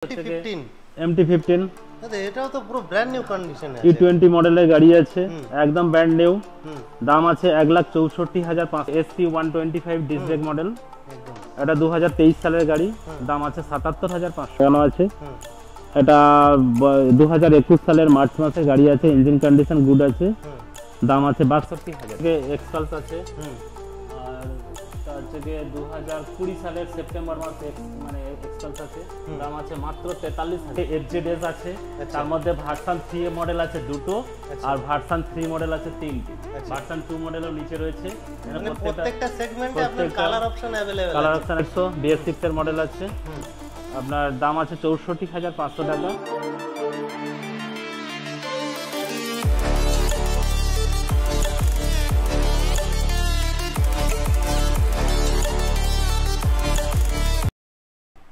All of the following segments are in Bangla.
MT15 MT15 দাদা এটাও তো পুরো ব্র্যান্ড নিউ কন্ডিশন আছে। E20 মডেলের গাড়ি আছে, একদম ব্র্যান্ড নিউ। দাম আছে 1,64,500। SC 125 ডিস্ক ব্রেক মডেল, একদম এটা 2023 সালের গাড়ি। দাম আছে 77,500 টাকা আছে। এটা 2021 সালের মার্চ মাসে গাড়ি আছে, ইঞ্জিন কন্ডিশন গুড আছে। দাম আছে 62,000। এক্সপালস আছে, আর এটা হচ্ছে যে 2020 সালের সেপ্টেম্বর মাসে মানে এক্সপালস আছে। দাম আছে মাত্র 43,000। FZS আছে, তার মধ্যে ভার্সন 3 মডেল আছে দুটো, আর ভার্সন 3 মডেল আছে তিনটি। ভার্সন 2 মডেলের নিচে রয়েছে। মানে প্রত্যেকটা সেগমেন্টে আপনার কালার অপশন अवेलेबल আছে। কালার অপশন 100 BS6 এর মডেল আছে। আপনার দাম আছে 64,500 টাকা।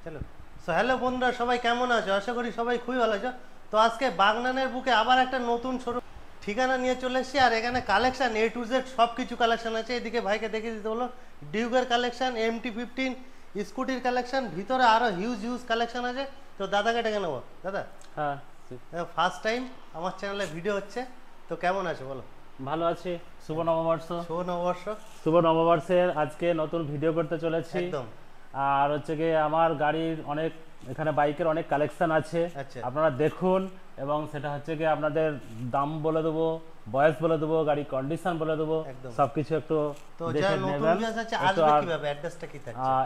চলো সো হ্যালো বন্ধুরা, সবাই কেমন আছো? আশা করি সবাই খুবই ভালো আছো। তো আজকে বাগনানের বুকে আবার একটা নতুন শোরুম ঠিকানা নিয়ে চলে এসেছি, আর এখানে কালেকশন A to Z সব কিছু কালেকশন আছে। এদিকে ভাইকে দেখিয়ে দিতে হলো ডিউকের কালেকশন, MT15 স্কুটির কালেকশন, ভিতরে আরো হিউজ কালেকশন আছে। তো দাদাকে ডেকে নেবো। দাদা হ্যাঁ, ফার্স্ট টাইম আমার চ্যানেলে ভিডিও হচ্ছে, তো কেমন আছো বলো? ভালো আছি। শুভ নববর্ষ। শুভ নববর্ষ। শুভ নববর্ষের আজকে নতুন ভিডিও করতে চলেছি। একদম। আর হচ্ছে গিয়ে আমার গাড়ির অনেক এখানে বাইকের অনেক কালেকশন আছে, আপনারা দেখুন। এবং সেটা হচ্ছে গিয়ে আপনাদের দাম বলে দেবো, বয়স বলে দেবো, গাড়ি কন্ডিশন বলে দেবো, সবকিছু একটু দেখে নেবেন।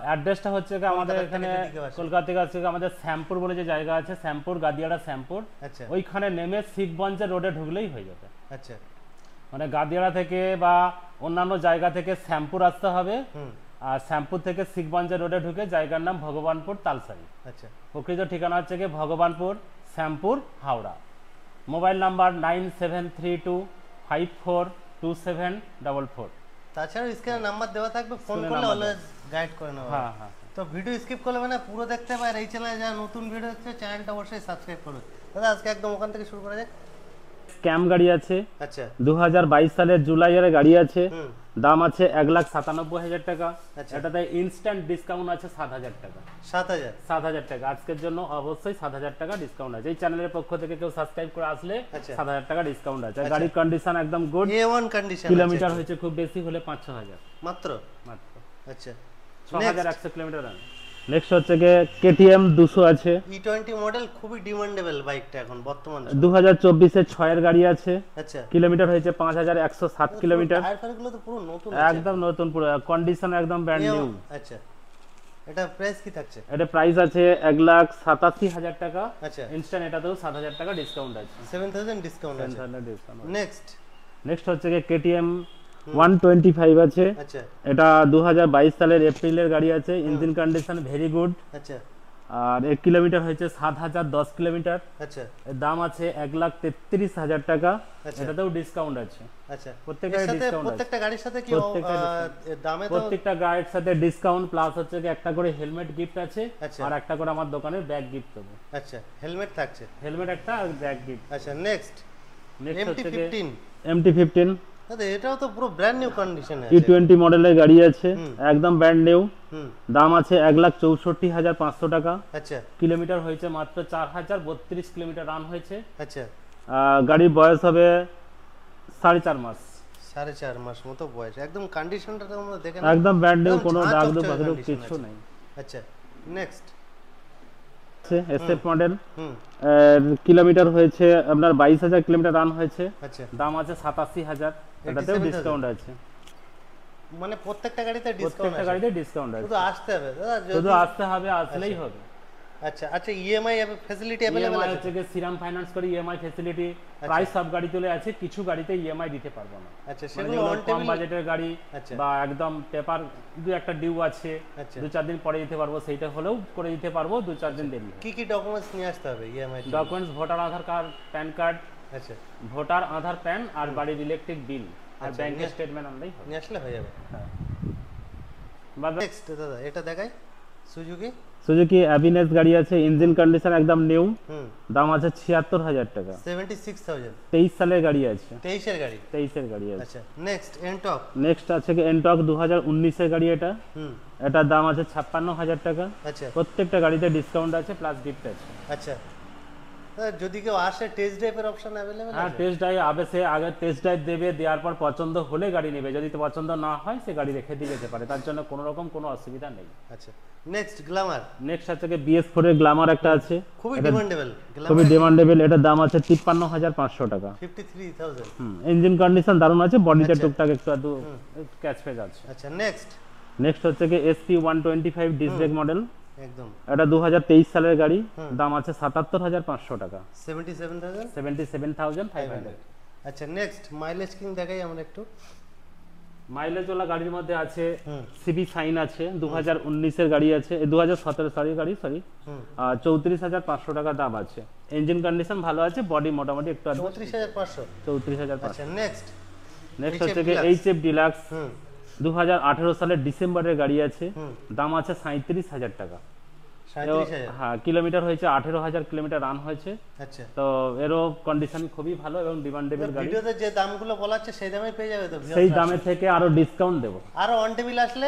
অ্যাড্রেসটা হচ্ছে গিয়ে আমাদের এখানে কলকাতা থেকে আছে, আমাদের শ্যামপুর বলে যে জায়গা আছে, শ্যামপুর গাদিয়াড়া শ্যামপুর, ওইখানে নেমে শিবগঞ্জের রোডে ঢুকলেই হয়ে যাবে। আচ্ছা, মানে গাদিয়াড়া থেকে বা অন্যান্য জায়গা থেকে শ্যামপুর আসতে হবে, আর শ্যামপুর থেকে শিখগঞ্জের রোডে ঢুকে জায়গার নাম ভগবানপুর তালসারি। আচ্ছা, প্রকৃত ঠিকানা হচ্ছে কি ভগবানপুর, শ্যামপুর, হাওড়া। Mobile number 9732542744। তাছাড়া স্ক্রিনে নাম্বার দেওয়া থাকবে, ফোন করলে অলওয়েজ গাইড করে নেওয়া। হ্যাঁ হ্যাঁ। তো ভিডিও স্কিপ করলে মানে পুরো দেখতে পারে। এই চ্যানেলে যা নতুন ভিডিও হচ্ছে, চ্যানেলটা অবশ্যই সাবস্ক্রাইব করুন। দাদা আজকে একদম ওখান থেকে শুরু করা যাক। স্ক্যাম গাড়ি আছে। আচ্ছা, 2022 সালের জুলাইয়ের গাড়ি আছে। দাম আছে 1,97,000 টাকা। এটাতে ইনস্ট্যান্ট ডিসকাউন্ট আছে 7,000 টাকা। 7,000 টাকা আজকের জন্য অবশ্যই 7,000 টাকা ডিসকাউন্ট আছে। এই চ্যানেলের পক্ষ থেকে কেউ সাবস্ক্রাইব করে আসলে 7,000 টাকা ডিসকাউন্ট আছে। গাড়ির কন্ডিশন একদম গুড, A1 কন্ডিশন। কিলোমিটার হয়েছে খুব বেশি হলে 5-6,000 মাত্র। আচ্ছা, 6,100 কিলোমিটার রান। নেক্সট হচ্ছে যে KTM 200 আছে। E20 মডেল, খুবই ডিমান্ডেবল বাইকটা এখন বর্তমানে। 2024 এর 6 এর গাড়ি আছে। আচ্ছা, কিলোমিটার হয়েছে 5,107 কিলোমিটার। টায়ার ফায়ারগুলো তো পুরো নতুন, একদম নতুন, পুরো কন্ডিশন একদম ব্র্যান্ড নিউ। আচ্ছা, এটা প্রাইস কি থাকছে? এটা প্রাইস আছে 1,87,000 টাকা। আচ্ছা, ইনস্ট্যান্ট এটাতেও 7,000 টাকা ডিসকাউন্ট আছে। 7,000 ডিসকাউন্ট আছে। নেক্সট হচ্ছে যে KTM 125 আছে। আচ্ছা, এটা 2022 সালের এপ্রিলের গাড়ি আছে, ইঞ্জিন কন্ডিশন ভেরি গুড। আচ্ছা, আর 1 কিলোমিটার হয়েছে 7,010 কিলোমিটার। আচ্ছা, এর দাম আছে 1,33,000 টাকা। এটাতেও ডিসকাউন্ট আছে। আচ্ছা, প্রত্যেকটা গাড়ির সাথে কি দামে? প্রত্যেকটা গাড়ির সাথে ডিসকাউন্ট প্লাস হচ্ছে কি একটা করে হেলমেট গিফট আছে, আর একটা করে আমার দোকানের ব্যাগ গিফট দেবো। আচ্ছা, হেলমেট থাকছে, হেলমেট একটা আর ব্যাগ গিফট। আচ্ছা, নেক্সট MT15 দাদা এটাও তো পুরো ব্র্যান্ড নিউ কন্ডিশন আছে। E20 মডেলের গাড়ি আছে, একদম ব্র্যান্ড নিউ। দাম আছে 1,64,500 টাকা। আচ্ছা, কিলোমিটার হয়েছে মাত্র 4,032 কিলোমিটার রান হয়েছে। আচ্ছা, গাড়ির বয়স হবে 4.5 মাস। 4.5 মাস মতো বয়স। একদম কন্ডিশনটা তো আমরা দেখেন, একদম ব্র্যান্ড নিউ, কোনো দাগ দুগ কিছু নাই। আচ্ছা, নেক্সট SF মডেল, কিলোমিটার হয়েছে আপনার 22,000 কিলোমিটার রান হয়েছে। আচ্ছা, দাম আছে 87,000। এটাতেও ডিসকাউন্ট আছে। মানে প্রত্যেকটা গাড়িতে ডিসকাউন্ট আছে, প্রত্যেকটা গাড়িতে ডিসকাউন্ট আছে। শুধু আসতে হবে দাদা, শুধু আসতে হবে, আসলেই হবে। আচ্ছা আচ্ছা, EMI ফ্যাসিলিটি अवेलेबल আছে? হচ্ছে যে শ্রীরাম ফাইন্যান্স করে EMI ফ্যাসিলিটি প্রায় সব গাড়ি চলে আছে, কিছু গাড়িতে EMI দিতে পারবো না। আচ্ছা, সেগুলো অন কম বাজেটের গাড়ি বা একদম পেপার দু একটা ডিউ আছে, 2-4 দিন পরে দিতে পারবো, সেইটা হলেও করে দিতে পারবো 2-4 দিন দেরি। কি কি ডকুমেন্টস নিয়ে আসতে হবে EMI? ডকুমেন্টস ভোটার আধার কার্ড, প্যান কার্ড। আচ্ছা, ভোটার আধার, প্যান আর বাড়ির ইলেকট্রিক বিল আর ব্যাংকের স্টেটমেন্ট আনলেই হবে, নিয়ে আসলে হয়ে যাবে। হ্যাঁ, নেক্সট দাদা এটা দেখাই সুজুকি সুজুকি অ্যাভিনেস গাড়ি আছে, ইঞ্জিন কন্ডিশন একদম নিউ, হুম দাম আছে ৭৬,০০০ টাকা। 76,000 23 সালের গাড়ি আছে, 23 এর গাড়ি। 23 এর গাড়ি আছে। আচ্ছা নেক্সট এনটক। নেক্সট আছে কি এনটক 2019 এর গাড়ি এটা, হুম এটার দাম আছে ৫৬,০০০ টাকা। আচ্ছা প্রত্যেকটা গাড়িতে ডিসকাউন্ট আছে প্লাস গিফট আছে। আচ্ছা যদি কেউ আসে টেস্ট ড্রাইভের অপশন অ্যাভেলেবল হ্যাঁ, আছে? টেস্ট ড্রাইভ আবে, সে আগে টেস্ট ড্রাইভ দেবে, দেওয়ার পর পছন্দ হলে গাড়ি নেবে, যদি তো পছন্দ না হয় সে গাড়ি রেখে দিয়ে যেতে পারে, তার জন্য কোনো রকম কোনো অসুবিধা নেই। আচ্ছা নেক্সট গ্ল্যামার। নেক্সট আছে কি BS4 এর গ্ল্যামার একটা আছে, খুবই এটা ডিমান্ডেবল খুবই গ্ল্যামার। ডিমান্ডেবল, এটার দাম আছে ৫৩,৫০০ টাকা। 53,000। ইঞ্জিন কন্ডিশন দারুণ আছে, বডিতে আচ্ছা। টুকটাক একটু আধটু ক্যাচ ফেজ আছে। আচ্ছা নেক্সট নেক্সট হচ্ছে কি SP125 ডিস্ক ব্রেক মডেল, একদম এটা 2023 সালের গাড়ি, হুম। দাম আছে ৭৭,৫০০ টাকা। 77,000। 77,500। আচ্ছা নেক্সট মাইলেজ কিং দেখাই আমরা একটু। মাইলেজ ওলা গাড়ির মধ্যে আছে হুম সিবি সাইন আছে, 2019 এর গাড়ি আছে, 2017 সরি গাড়ি সরি, হুম 34,৫০০ টাকা দাম আছে। ইঞ্জিন কন্ডিশন ভালো আছে, বডি মোটামুটি একটু 34,500। 34,৫০০। আচ্ছা নেক্সট নেক্সট হচ্ছে কি Deluxe। HF ডিলাক্স, হুম 2018 সালের ডিসেম্বরের গাড়ি আছে, হুম দাম আছে 37,০০০ টাকা। 37,000। হ্যাঁ, কিলোমিটার হয়েছে 18,০০০ কিলোমিটার রান হয়েছে, আচ্ছা তো এরও কন্ডিশন খুবই ভালো এবং ডিমান্ডেবল গাড়ি। ভিডিওতে যে দামগুলো বলা হচ্ছে সেই দামে পেয়ে যাবে তো সেই দামে থেকে আরো ডিসকাউন্ট দেবো, আরো অন টেবিল আসলে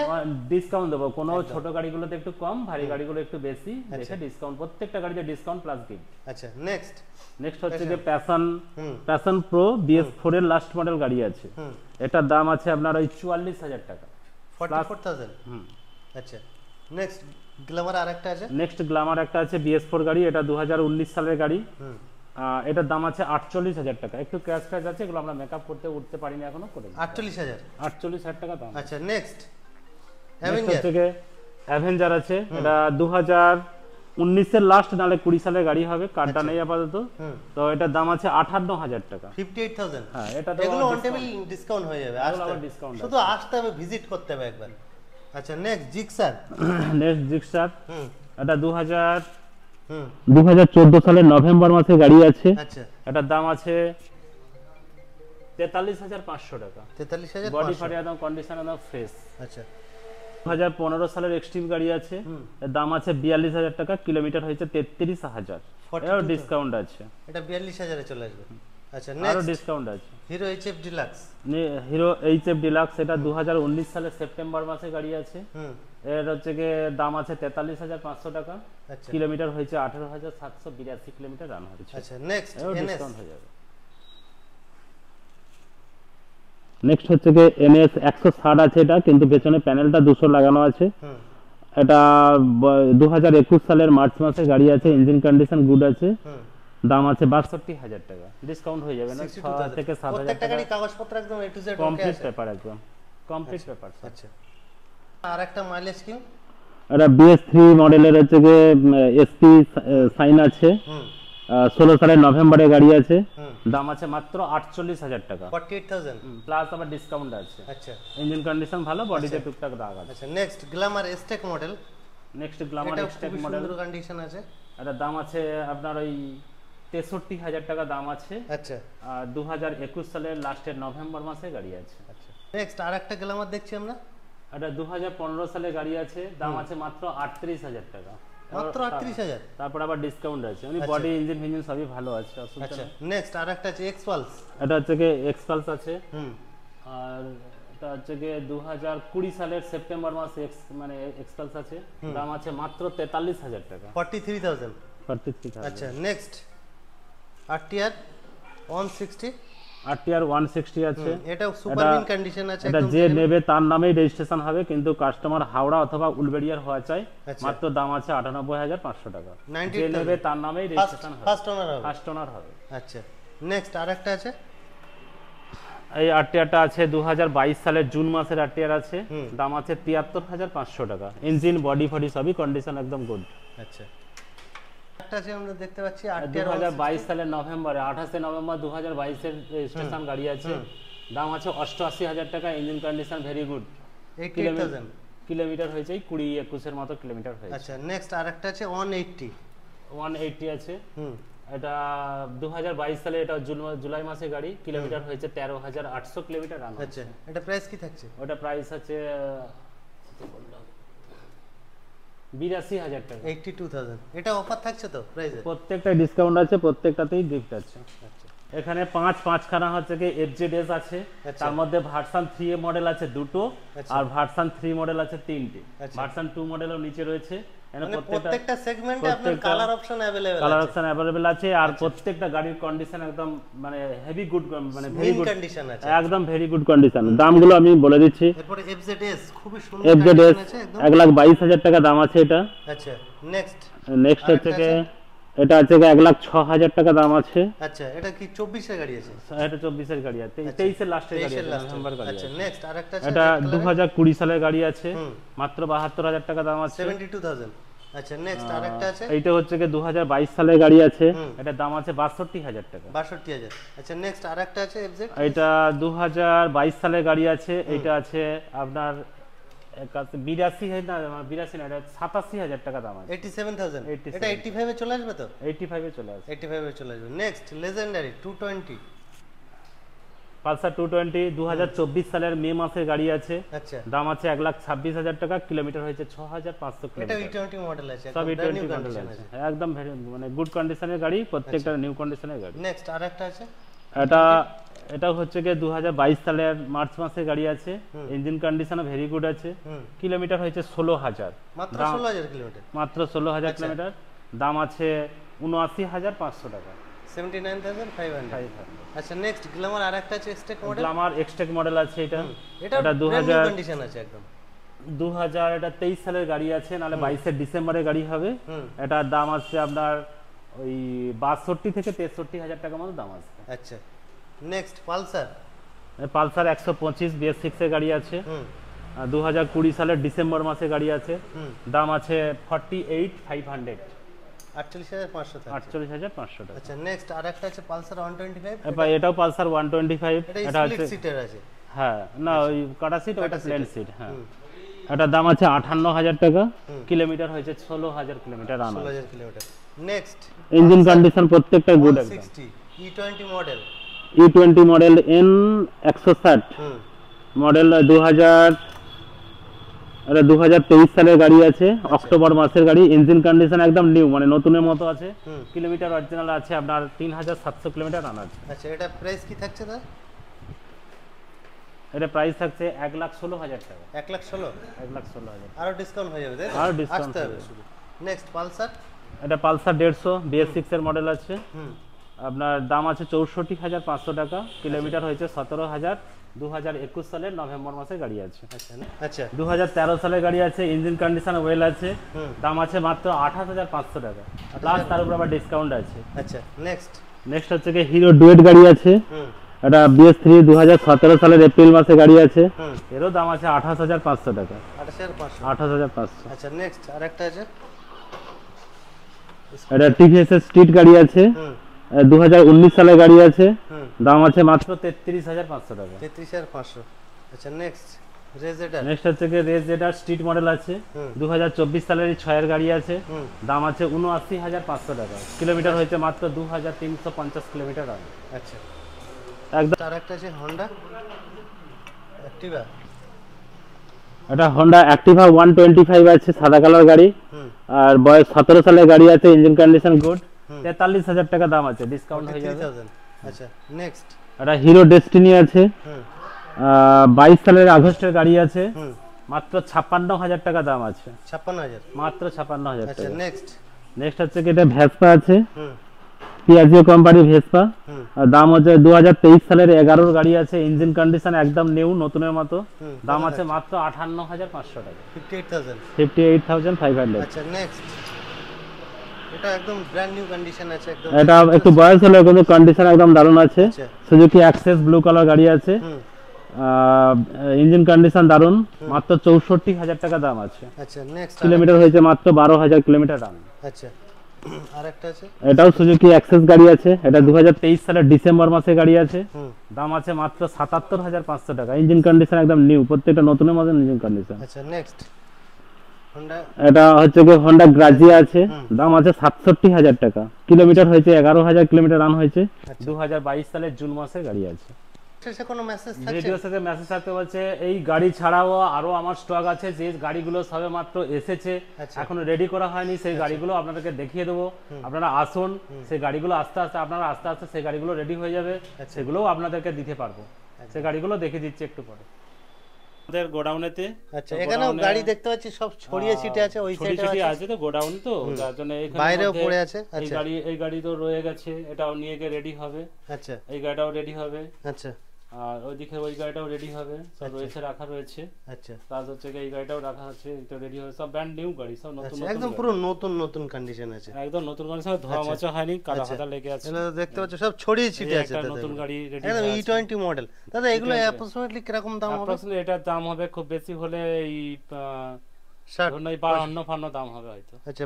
ডিসকাউন্ট দেবো। কোনো ছোট গাড়িগুলোতে একটু কম, ভারী গাড়িগুলো একটু বেশি দেখে ডিসকাউন্ট, প্রত্যেকটা গাড়িতে ডিসকাউন্ট প্লাস গিফট। আচ্ছা নেক্সট নেক্সট হচ্ছে যে প্যাশন হুম প্রো BS4 এর লাস্ট মডেল গাড়ি আছে, হুম এটার দাম আছে আপনার ওই 44,০০০ টাকা। 44,000। হুম আচ্ছা নেক্সট গ্ল্যামার আরেকটা আছে। নেক্সট গ্ল্যামার একটা আছে BS4 গাড়ি, এটা 2019 সালের গাড়ি, হুম এটার দাম আছে 48,০০০ টাকা। একটু ক্র্যাশ ফ্র্যাশ আছে, এগুলো আমরা মেকআপ করতে উঠতে পারিনি এখনো, করে 48,000। 48,০০০ টাকা দাম। আচ্ছা নেক্সট নেক্সট অ্যাভেঞ্জার। হচ্ছে গিয়ে অ্যাভেঞ্জার আছে, এটা 2019 এর লাস্ট নালে 20 সালের গাড়ি হবে, কার্ডটা নেই আপাতত, হুম তো এটার দাম আছে 58,০০০ টাকা। 58,000। হ্যাঁ, এটা তো এগুলো অন টেবিল ডিসকাউন্ট হয়ে যাবে, আসতে আবার ডিসকাউন্ট শুধু আসতে হবে, ভিজিট করতে হবে একবার। আচ্ছা নেক্সট জিক্সার। নেক্সট জিক্সার, হুম এটা হুম 2014 সালের নভেম্বর মাসে গাড়ি আছে, আচ্ছা এটার দাম আছে 43,৫০০ টাকা। 43,500। বডি ফাটি একদম কন্ডিশন একদম ফ্রেশ। আচ্ছা 2015 সালের এক্সট্রিম গাড়ি আছে, এর দাম আছে 42,০০০ টাকা, কিলোমিটার হয়েছে 33,০০০, এরও ডিসকাউন্ট আছে, এটা 42,000 এ চলে আসবে। আচ্ছা আরও নেক্সট ডিসকাউন্ট আছে। Hero HF deluxe. Hero HF deluxe, এটা 2019 সালের সেপ্টেম্বর মাসে গাড়ি আছে, হুম এর হচ্ছে গিয়ে দাম আছে 43,৫০০ টাকা, আচ্ছা কিলোমিটার হয়েছে 18,782 কিলোমিটার রান হয়েছে, আচ্ছা নেক্সট এরও এনএস। ডিসকাউন্ট হয়ে যাবে। নেক্সট হচ্ছে গিয়ে NS 160 আছে, এটা কিন্তু পেছনে প্যানেলটা 200 লাগানো আছে, হুম এটা 2021 সালের মার্চ মাসে গাড়ি আছে, ইঞ্জিন কন্ডিশন গুড আছে, হুম দাম আছে 62,০০০ টাকা, ডিসকাউন্ট হয়ে যাবে না, 62,000 6 থেকে 7,০০০ প্রত্যেকটা টাকা, গাড়ি কাগজপত্র একদম এ টু জেড ওকে কমপ্লিট আছে। পেপার, একদম কমপ্লিট পেপার। আচ্ছা আরেকটা মাইলেজ কিং। এটা BS3 মডেলের হচ্ছে গিয়ে SP সাইন আছে, হুম 16 সালের নভেম্বরে গাড়ি আছে, হুম দাম আছে মাত্র 48,০০০ টাকা, 48,000। প্লাস আবার ডিসকাউন্ট আছে। আচ্ছা ইঞ্জিন কন্ডিশন ভালো, বডিতে টুকটাক দাগ আছে। আচ্ছা next glamour Xtec model. Next glamour এটা এক্সটেক খুব মডেল, সুন্দর কন্ডিশন আছে। এটার দাম আছে আপনার ওই 63,০০০ টাকা দাম আছে, আচ্ছা 2021 সালের লাস্টের নভেম্বর মাসে গাড়ি আছে। আচ্ছা নেক্সট আরেকটা গ্ল্যামার দেখছি আমরা। এটা 2015 সালে গাড়ি আছে, দাম আছে মাত্র 38,০০০ টাকা, মাত্র 38,000। তারপর আবার ডিসকাউন্ট আছে, উনি আচ্ছা। বডি ইঞ্জিন ফিঞ্জিন সবই ভালো আছে, অসুবিধা আচ্ছা নেই। নেক্সট আরেকটা আছে এক্সপালস। এটা হচ্ছে কি এক্সপালস আছে, হুম আর এটা হচ্ছে কি 2020 সালের সেপ্টেম্বর মাসে মানে এক্সপালস আছে, দাম আছে মাত্র 43,০০০ টাকা, 43,000। 43,000। আচ্ছা নেক্সট আরটিআর 160। RTR 160 আছে, এটা সুপার মিন কন্ডিশন আছে এটা একদম। যে নেবে তার নামেই রেজিস্ট্রেশন হবে, কিন্তু কাস্টমার হাওড়া অথবা উলবেড়িয়ার হওয়া চাই, আচ্ছা। মাত্র দাম আছে 98,৫০০ টাকা, 98,000 যে নেবে তার নামেই রেজিস্ট্রেশন হবে, ফার্স্ট ওনার হবে। ফার্স্ট ওনার হবে। আচ্ছা নেক্সট আরেকটা আছে। এই RTRটা আছে 2022 সালের জুন মাসের RTR আছে, দাম আছে 73,৫০০ টাকা, ইঞ্জিন বডি ফডি সবই কন্ডিশন একদম গুড। আচ্ছা একটা আছে আমরা দেখতে পাচ্ছি আরটিআর 2022 সালের নভেম্বরে 28 নভেম্বর 2022 এর রেজিস্ট্রেশন গাড়ি আছে, দাম আছে 88,০০০ টাকা, engine condition very good, 88,000। Kilometre হয়েছে 20-21 এর মতো কিলোমিটার হয়েছে। আচ্ছা নেক্সট আরেকটা আছে 180। 180 আছে, হুম এটা 2022 সালে, এটা জুলাই মাসে গাড়ি, কিলোমিটার হয়েছে 13,800 কিলোমিটার রান। আচ্ছা এটা প্রাইস কি থাকছে? ওটা প্রাইস আছে 82,000 টাকা। 82,000 এটা অফার থাকছে তো প্রাইসে? প্রত্যেকটা ডিসকাউন্ট আছে, প্রত্যেকটাতেই গিফট আছে। এখানে পাঁচখানা হচ্ছে কি এফজেডএস আছে, তার মধ্যে ভার্সন 3 মডেল আছে দুটো, আর ভার্সন 3 মডেল আছে তিনটে, ভার্সন 2 মডেলও নিচে রয়েছে। মানে প্রত্যেকটা সেগমেন্টে আপনার কালার অপশন अवेलेबल আছে, কালার অপশন अवेलेबल আছে। আর প্রত্যেকটা গাড়ির কন্ডিশন একদম মানে হেভি গুড, মানে ভেরি গুড কন্ডিশন আছে, একদম ভেরি গুড কন্ডিশন। দামগুলো আমি বলে দিচ্ছি। এরপর এফজেডএস খুবই সুন্দর এফজেডএস কন্ডিশন আছে একদম, 1,22,000 টাকা দাম আছে এটা। আচ্ছা নেক্সট হচ্ছে কি এটা আছে 1,06,000 টাকা দাম আছে। আচ্ছা এটা কি 24 এর গাড়ি আছে? এটা 24 এর গাড়ি আছে, 23 এর লাস্টের গাড়ি আছে, নভেম্বর গাড়ি। আচ্ছা নেক্সট আরেকটা আছে, এটা 2020 সালের গাড়ি আছে, মাত্র 72,000 টাকা দাম আছে, 72,000। আচ্ছা নেক্সট আরেকটা আছে, এইটা হচ্ছে কি 2022 সালের গাড়ি আছে, এটা দাম আছে 62,000 টাকা। 62,000। আচ্ছা নেক্সট আরেকটা আছে এফজেড, এটা 2022 সালের গাড়ি আছে, এটা আছে আপনার 82 না 82 না, এটা 87,000 টাকা দাম আছে। 87,000। এটা 85 এ চলে আসবে তো? 85 এ চলে আসবে, 85 এ চলে আসবে। নেক্সট লেজেন্ডারি 220, পালসার 220 2024 সালের মে মাসের গাড়ি আছে, আচ্ছা দাম আছে 1,26,000 টাকা, কিলোমিটার হয়েছে 6,500 এটা কিলোমিটার। E20 মডেল আছে, সব একদম E20 মডেল আছে, একদম মানে গুড কন্ডিশনের গাড়ি, প্রত্যেকটা নিউ কন্ডিশনের গাড়ি। নেক্সট আরেকটা আছে, এটা হচ্ছে কি 2022 সালের মার্চ মাসের গাড়ি আছে, ইঞ্জিন কন্ডিশনও ভেরি গুড আছে, কিলোমিটার হয়েছে 16,000, মাত্র 16,000 কিলোমিটার, মাত্র 16,000 কিলোমিটার, দাম আছে 79,500 টাকা, 79,500। আচ্ছা নেক্সট গ্ল্যামার আরেকটা আছে Xtec model, Glamour Xtec model আছে, এটা এটা 2000 কন্ডিশন আছে একদম, 2023 সালের গাড়ি আছে, নালে 22 ডিসেম্বরের গাড়ি হবে। এটার দাম আছে আপনার ওই 62 থেকে 63,000 টাকা মতো দাম আছে। আচ্ছা নেক্সট পালসার, পালসার 125 BS6 এর গাড়ি আছে, 2020 সালের ডিসেম্বর মাসে গাড়ি আছে, দাম আছে 48,500, 48,500 টাকা, 48,500 টাকা। আচ্ছা নেক্সট আরেকটা আছে পালসার 125, এটাও পালসার 125, এটা স্প্লিট সিটার আছে, হ্যাঁ না ওই কাটা সিট, ওটা প্লেন সিট, হ্যাঁ। এটার দাম আছে 58,000 টাকা, কিলোমিটার হয়েছে 16,000 kilometre run, 16,000 kilometre. Next engine condition প্রত্যেকটা গুড একদম, 60 E20 model, E20 model N160 model 2023 সালের গাড়ি আছে, অক্টোবর মাসের গাড়ি, ইঞ্জিন কন্ডিশন একদম নিউ, মানে নতুনের মতো আছে, কিলোমিটার অরিজিনাল আছে আপনার 3,700 কিলোমিটার রান আছে। আচ্ছা এটা প্রাইস কি থাকছে দা? এটা প্রাইস থাকছে 1,16,000 টাকা, 1,16,000, 1,16,000, আরো ডিসকাউন্ট হয়ে যাবে, আর ডিসকাউন্ট হবে শুধু। নেক্সট পালসার, এটা পালসার 150 BS6 এর মডেল আছে, আপনার দাম আছে 64,500 টাকা, কিলোমিটার হয়েছে 17,000, 2021 সালের নভেম্বর মাসে গাড়ি আছে। আচ্ছা 2013 সালের গাড়ি আছে, ইঞ্জিন কন্ডিশন ওয়েল আছে, দাম আছে মাত্র 28,500 টাকা, প্লাস তার উপর আবার ডিসকাউন্ট আছে। আচ্ছা নেক্সট হচ্ছে কি হিরো ডুয়েট গাড়ি আছে, এটা BS3 2017 সালের এপ্রিল মাসে গাড়ি আছে, এরও দাম আছে 28,500 টাকা, 28,500। আচ্ছা নেক্সট আরেকটা আছে, এটা TVS এর স্ট্রিট গাড়ি আছে, 2019 সালের গাড়ি আছে, দাম আছে মাত্র 33,500 টাকা, 33,500। আচ্ছা নেক্সট রেজেডার, নেক্সট হচ্ছে কি রেজেডার স্ট্রিট মডেল আছে, 2024 সালের 6 এর গাড়ি আছে, দাম আছে 79,500 টাকা, কিলোমিটার হয়েছে মাত্র 2,350 কিলোমিটার রান। আচ্ছা একদম। আরেকটা আছে হোন্ডা অ্যাক্টিভা, এটা হোন্ডা অ্যাক্টিভা 125 আছে, সাদা কালার গাড়ি, আর বয়স 17 সালের গাড়ি আছে, ইঞ্জিন কন্ডিশন গুড, 43,000 টাকা দাম আছে, ডিসকাউন্ট হয়ে যাবে। আচ্ছা নেক্সট এটা হিরো ডেস্টিনি আছে, 22 সালের আগস্টের গাড়ি আছে, মাত্র 56,000 টাকা দাম আছে, 56,000, মাত্র 56,000 আচ্ছা টাকা। নেক্সট হচ্ছে কি এটা ভেসপা আছে, পিয়াজিও কোম্পানি ভেসপা, দাম হচ্ছে 2023 সালের 11 গাড়ি আছে, ইঞ্জিন কন্ডিশন একদম নিউ নতুনের মতো, দাম আছে মাত্র 58,500 টাকা, 58,500। আচ্ছা নেক্সট এটা একদম ব্র্যান্ড নিউ কন্ডিশন আছে একদম, এটা একটু বয়স হলো কিন্তু কন্ডিশন একদম দারুণ আছে, সুজুকি অ্যাক্সেস ব্লু কালার গাড়ি আছে, ইঞ্জিন কন্ডিশন দারুণ, মাত্র 64,000 টাকা দাম আছে। আচ্ছা নেক্সট কিলোমিটার হয়েছে মাত্র 12,000 কিলোমিটার রান। আচ্ছা আরেকটা আছে, এটাও সুজুকি অ্যাক্সেস গাড়ি আছে, এটা 2023 সালের ডিসেম্বর মাসে গাড়ি আছে, দাম আছে মাত্র 77,500 টাকা, ইঞ্জিন কন্ডিশন একদম নিউ, প্রত্যেকটা নতুনের মতো ইঞ্জিন কন্ডিশন। আচ্ছা নেক্সট হোন্ডা, এটা হচ্ছে কি হোন্ডা গ্রাজিয়া আছে, দাম আছে 67,000 টাকা, কিলোমিটার হয়েছে 11,000 কিলোমিটার রান হয়েছে, 2022 সালের জুন মাসে গাড়ি আছে। শেষে কোনো মেসেজ থাকছে? ভিডিও সাথে মেসেজ থাকতে বলছে এই গাড়ি ছাড়াও আরো আমার স্টক আছে, যে গাড়িগুলো সবে মাত্র এসেছে, আচ্ছা। এখনো রেডি করা হয়নি, সেই গাড়িগুলো আপনাদেরকে দেখিয়ে দেবো। আপনারা আসুন, সেই গাড়িগুলো আস্তে আস্তে সেই গাড়িগুলো রেডি হয়ে যাবে, সেগুলোও আপনাদেরকে দিতে পারবো। সেই গাড়িগুলো দেখে দিচ্ছি একটু পরে আমাদের গোডাউনেতে। আচ্ছা, এখানেও গাড়ি দেখতে পাচ্ছি সব ছড়িয়ে ছিটে আছে, ওই সাইডে আছে তো গোডাউন, তো যার জন্য এখানে বাইরেও পড়ে আছে। এই আচ্ছা গাড়ি তো রয়ে গেছে, এটাও নিয়ে গিয়ে রেডি হবে। আচ্ছা এই গাড়িটাও রেডি হবে, আচ্ছা আর ওইদিকে ওই গাড়িটাও রেডি হবে, সব রয়েছে, রাখা রয়েছে। আচ্ছা প্লাস হচ্ছে এই গাড়িটাও রাখা আছে, এটা রেডি হবে, সব ব্র্যান্ড নিউ গাড়ি, সব নতুন আচ্ছা, নতুন একদম পুরো নতুন নতুন কন্ডিশন আছে, একদম নতুন গাড়ি, সব ধোয়া মোছা হয়নি, কাদা ফাদা লেগে আছে। এগুলো দেখতে পাচ্ছ সব ছড়িয়ে ছিটে আছে একটা দাদা, নতুন গাড়ি রেডি একদম E20 মডেল। দাদা এগুলো অ্যাপ্রক্সিমেটলি কিরকম দাম হবে? অ্যাপ্রক্সিমেটলি এটার দাম হবে খুব বেশি হলে এই 52 দাম হবে হয়তো। আচ্ছা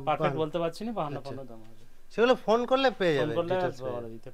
পারফেক্ট বলতে পারছি না, 52 দাম হবে। সেগুলো ফোন করলে পেয়ে ফোন যাবে, করলে details পেয়ে বলে যাবে। দিতে পারবো।